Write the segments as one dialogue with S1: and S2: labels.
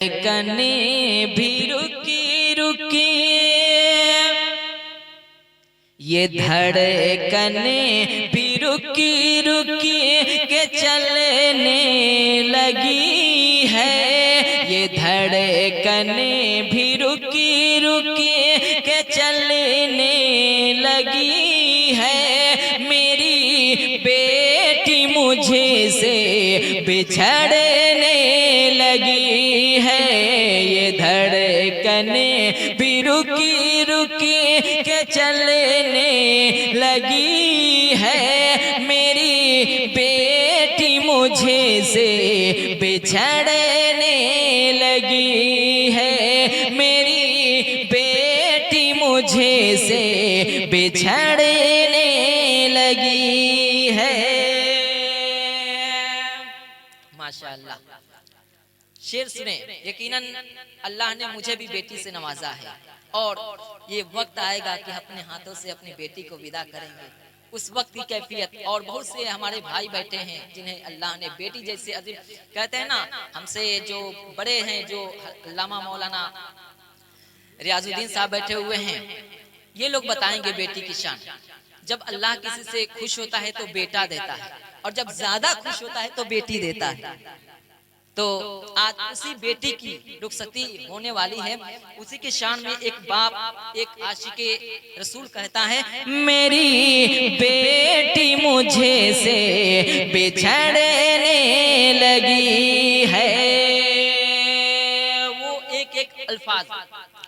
S1: कने भी रुकी रुकी ये धड़कने भी रुकी रुकी के चलने लगी है। ये धड़कने भी रुकी रुकी के चलने लगी है। मेरी बेटी मुझे से बिछड़ने लगी है। ये धड़कने भी रुकी रुकी के चलने लगी है। मेरी बेटी मुझे से बिछड़ने लगी है। मेरी बेटी मुझे से बिछड़ने लगी है। माशाअल्लाह, शेर सुने। यकीनन अल्लाह ने मुझे भी बेटी से नवाजा है और ये वक्त आएगा कि अपने हाथों से अपनी बेटी को विदा करेंगे। उस वक्त की कैफियत, और बहुत से हमारे भाई बैठे हैं जिन्हें अल्लाह ने बेटी जैसे अजीब, कहते हैं ना, हमसे जो बड़े हैं, जो अल्लामा मौलाना रियाजुद्दीन साहब बैठे हुए हैं, ये लोग बताएंगे बेटी की शान। जब अल्लाह किसी से खुश होता है तो बेटा देता है, और जब ज्यादा खुश होता है तो बेटी देता है। तो आज उसी बेटी की रुखसती होने वाली है। उसी के शान में एक बाप, एक आशिके रसूल कहता है, मेरी बेटी मुझे से बिछड़ने लगी है। वो एक एक अल्फाज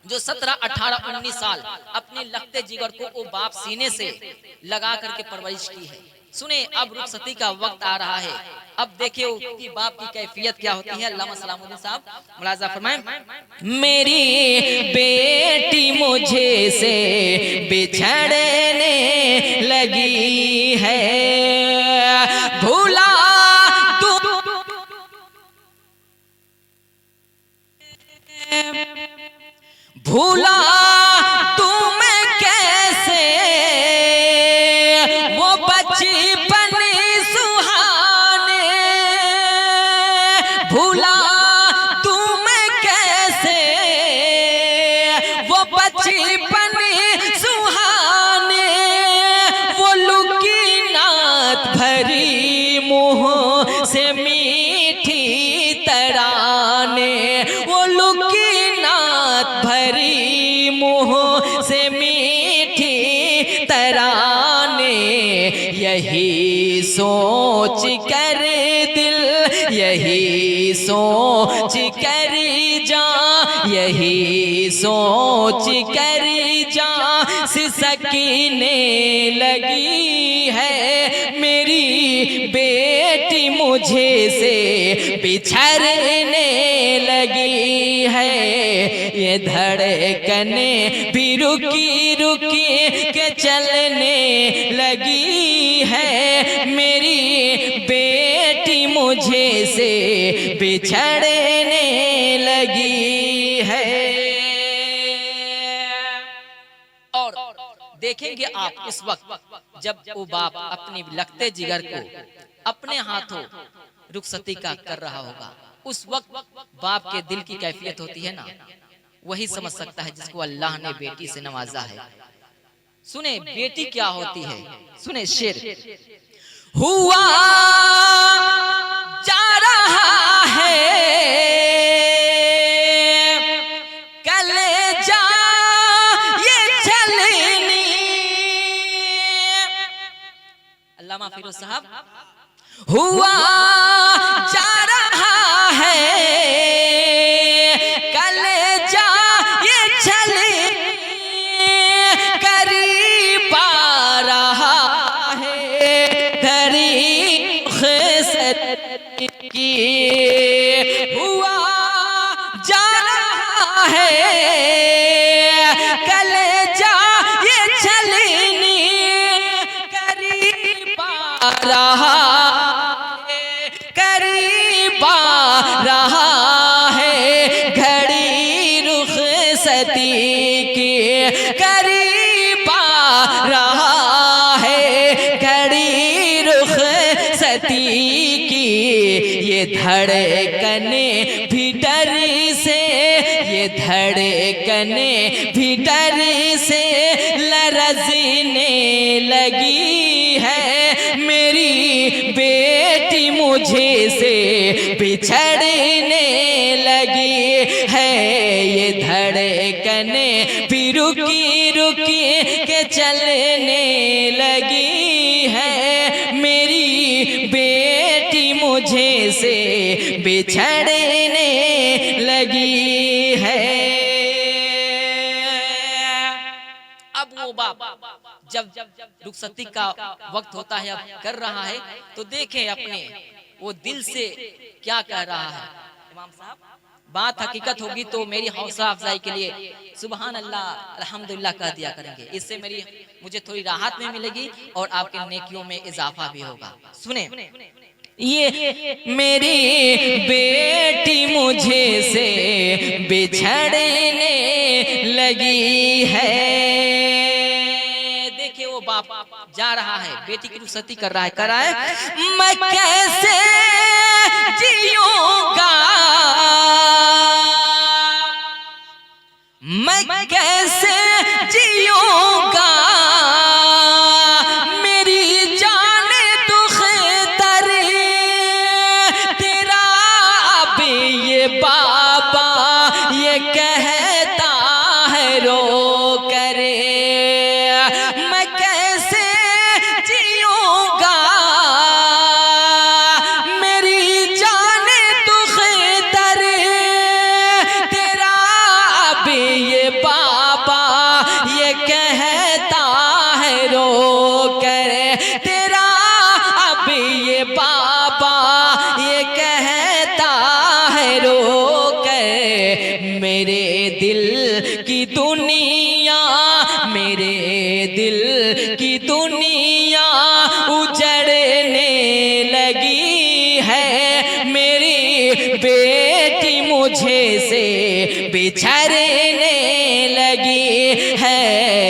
S1: जो 17, 18, 19 साल अपने लगते जिगर को वो बाप सीने से लगा करके परवरिश की है। सुने, अब रुखसती का वक्त आ रहा है। अब देखिए कि बाप की कैफियत क्या होती है। अल्लामा सलामुद्दीन साहब मुलाजा फरमाएं, मेरी बेटी मुझे से बिछड़ने लगी है। भूला भूला तुम कैसे वो बचपन सुहाने। भूला तुम कैसे वो बचपन सुहाने। वो लुकी नात भरी मुँह से मीठी तराने। वो लुकी भरी मुँह से मीठी तराने। यही सोच कर दिल, यही सोच कर जा, यही सोच कर जा सिसकने लगी है। मेरी बेटी मुझे से बिछड़ने लगी है। ये धड़कने भी रुकी रुकी के चलने लगी है। मेरी बेटी मुझे से बिछड़ने लगी है। और देखेंगे आप उस वक्त जब वो बाप अपनी लगते जिगर को अपने हाथों रुखसती का कर रहा होगा। उस वक्त बाप के दिल की कैफियत होती है ना, वही समझ सकता है जिसको अल्लाह ने बेटी से नवाजा है। सुने बेटी क्या होती है। सुने शेर, हुआ जा रहा है कलेजा ये चलनी। अल्लामा फिरोज साहब, हुआ जा रहा है कलेजा ये चलनी। करीब आ रहा है करीब की। हुआ जा रहा है कलेजा ये चलनी। करीब आ रहा है, करीब आ रहा है घड़ी रुखसती की। करीब आ रहा है घड़ी रुखसती की। ये धड़कने भी डर से ये धड़कने भी डर से लरजने लगी है। मेरी बेटी मुझे से बिछड़ने लगी है। ये धड़कने भी रुकी रुकी के चलने लगी है। मेरी बेटी मुझे से बिछड़ने लगी है। अब वो बाप जब रुखसती का वक्त होता है, अब कर रहा है, तो देखें अपने वो दिल से क्या कह रहा है। इमाम साहब, बात हकीकत होगी तो मेरी हौसला अफजाई के लिए सुबहान अल्लाह अल्हम्दुलिल्लाह कह दिया करेंगे। इससे मुझे थोड़ी राहत में मिलेगी और आपके नेकियों में इजाफा भी होगा। सुने, ये मेरी बेटी मुझे से बिछड़ने लगी है। देखिए वो बाप जा रहा है, बेटी की रुखसती कर रहा है, मैं कैसे जीऊंगा, मैं कैसे जीऊंगा, मेरी जान तो खतर तेरा भी ये बाबा ये कहता है रो करे। मैं कैसे जीऊंगा, मेरी जान तो खतर तेरा भी ये बाबा ये कहता है रो करे। तेरा अभी ये बाबा ये कहता है रो कर। मेरे दिल की दुनिया, मेरे दिल की दुनिया उजड़ने लगी है। मेरी बेटी मुझे से बिछड़ने लगी है।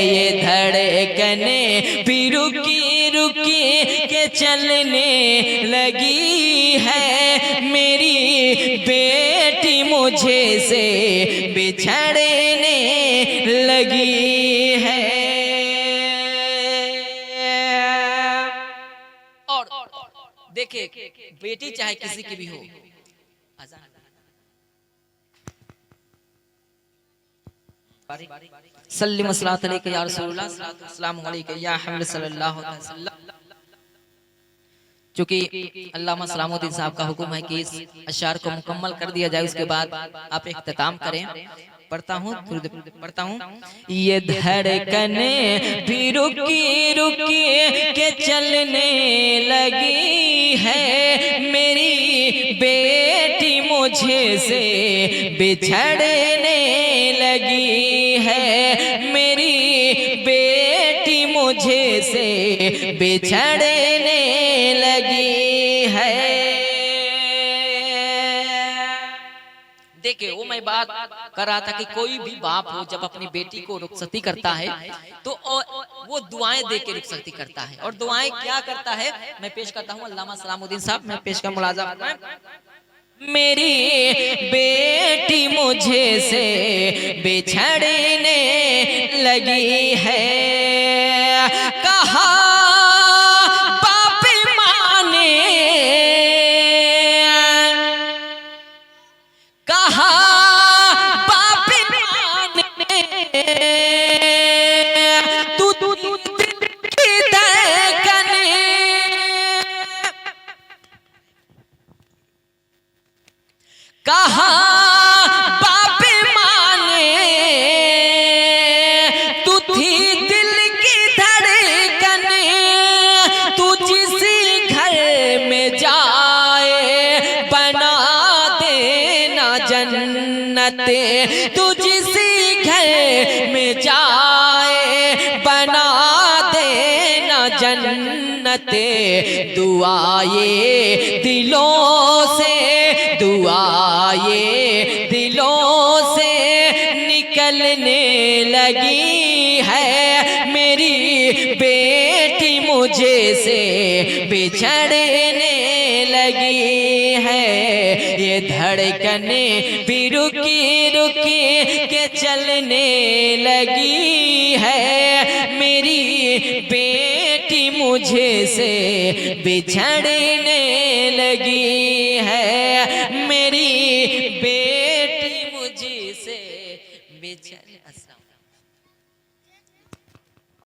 S1: ये धड़कने भी रुकी रुकी के चलने लगी है। मेरी बेटी मुझे से बिछड़ने लगी है। और देखे, बेटी चाहे किसी की भी हो, सल्लल्लाहु अलैहि या रसूलुल्लाह सल्लल्लाहु अलैहि या हबीब सल्लल्लाहु अलैहि वसल्लम। चूंकि अल्लामा सलामुद्दीन साहब का हुक्म है कि इस अशार को मुकम्मल कर दिया जाए, उसके बाद आप इख्तिताम करें। पढ़ता हूँ। ये धड़कने भी रुकी रुकी के चलने लगी है। मेरी बेटी मुझे से बिछड़ने लगी है। मेरी बेटी मुझे से बिछड़ने लगी है। देखिए, वो मैं बात कर रहा था कि कोई भी बाप हो जब अपनी बेटी को रुखसती करता है तो वो दुआएं दे के रुखसती करता है। और दुआएं क्या करता है, मैं पेश करता हूँ अल्लामा सलामुद्दीन साहब, मैं पेश कर मुलाजा। मेरी बेटी मुझे से बिछड़ने लगी है, कहा बाप माने, कहा बाप माने, तू कहा बाप माने, तू थी दिल की धड़कन, तू जिस घर में जाए बना देना जन्नत, तू जिस घर में जाए बना देना जन्नत। दुआए दिलों से, दुआए दिलों से निकलने लगी है। मेरी बेटी मुझे से बिछड़ने लगी है। ये धड़कने भी रुकी रुकी के चलने लगी है। मेरी बेटी मुझे से बिछड़ने लगी है। मेरी बेटी मुझे से बिछड़